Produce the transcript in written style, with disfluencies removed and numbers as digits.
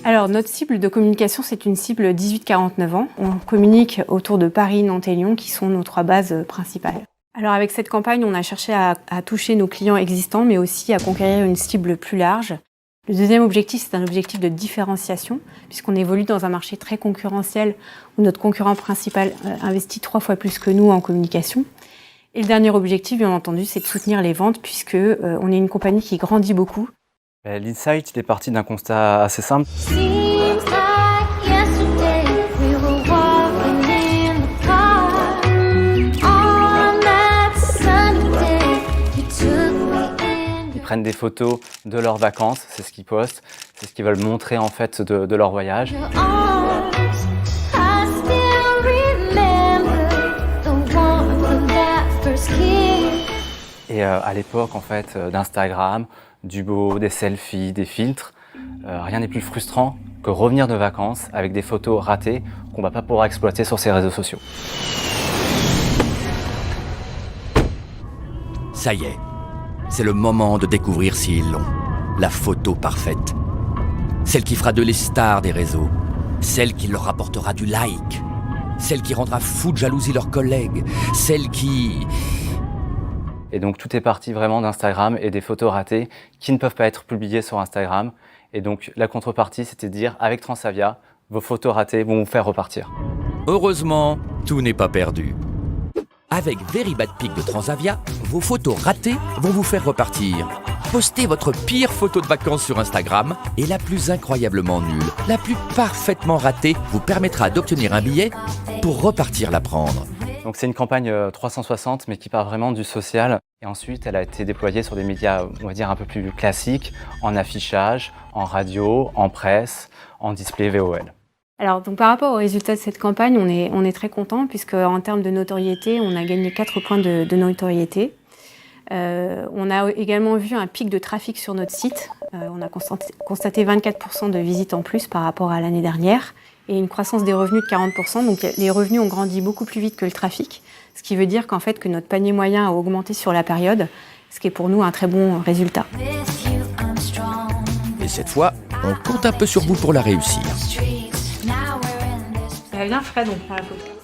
Alors, notre cible de communication, c'est une cible 18-49 ans. On communique autour de Paris, Nantes et Lyon, qui sont nos 3 bases principales. Alors, avec cette campagne, on a cherché à toucher nos clients existants, mais aussi à conquérir une cible plus large. Le deuxième objectif, c'est un objectif de différenciation, puisqu'on évolue dans un marché très concurrentiel, où notre concurrent principal investit 3 fois plus que nous en communication. Et le dernier objectif, bien entendu, c'est de soutenir les ventes, puisque on est une compagnie qui grandit beaucoup. L'insight, il est parti d'un constat assez simple. Ils prennent des photos de leurs vacances, c'est ce qu'ils postent, c'est ce qu'ils veulent montrer en fait de leur voyage. Et à l'époque en fait d'Instagram, du beau, des selfies, des filtres, rien n'est plus frustrant que revenir de vacances avec des photos ratées qu'on ne va pas pouvoir exploiter sur ces réseaux sociaux. Ça y est, c'est le moment de découvrir s'ils l'ont. La photo parfaite. Celle qui fera de les stars des réseaux. Celle qui leur rapportera du like. Celle qui rendra fou de jalousie leurs collègues. Celle qui... Et donc tout est parti vraiment d'Instagram et des photos ratées qui ne peuvent pas être publiées sur Instagram. Et donc la contrepartie, c'était de dire avec Transavia, vos photos ratées vont vous faire repartir. Heureusement, tout n'est pas perdu. Avec Very Bad Pic de Transavia, vos photos ratées vont vous faire repartir. Postez votre pire photo de vacances sur Instagram et la plus incroyablement nulle, la plus parfaitement ratée vous permettra d'obtenir un billet pour repartir la prendre. Donc c'est une campagne 360 mais qui part vraiment du social. Et ensuite, elle a été déployée sur des médias, on va dire, un peu plus classiques, en affichage, en radio, en presse, en display VOL. Alors, donc, par rapport aux résultats de cette campagne, on est très content puisque en termes de notoriété, on a gagné 4 points de notoriété. On a également vu un pic de trafic sur notre site. On a constaté 24% de visites en plus par rapport à l'année dernière et une croissance des revenus de 40%. Donc, les revenus ont grandi beaucoup plus vite que le trafic, ce qui veut dire qu'en fait, que notre panier moyen a augmenté sur la période, ce qui est pour nous un très bon résultat. Et cette fois, on compte un peu sur vous pour la réussir. Viens Fred, on prend la photo.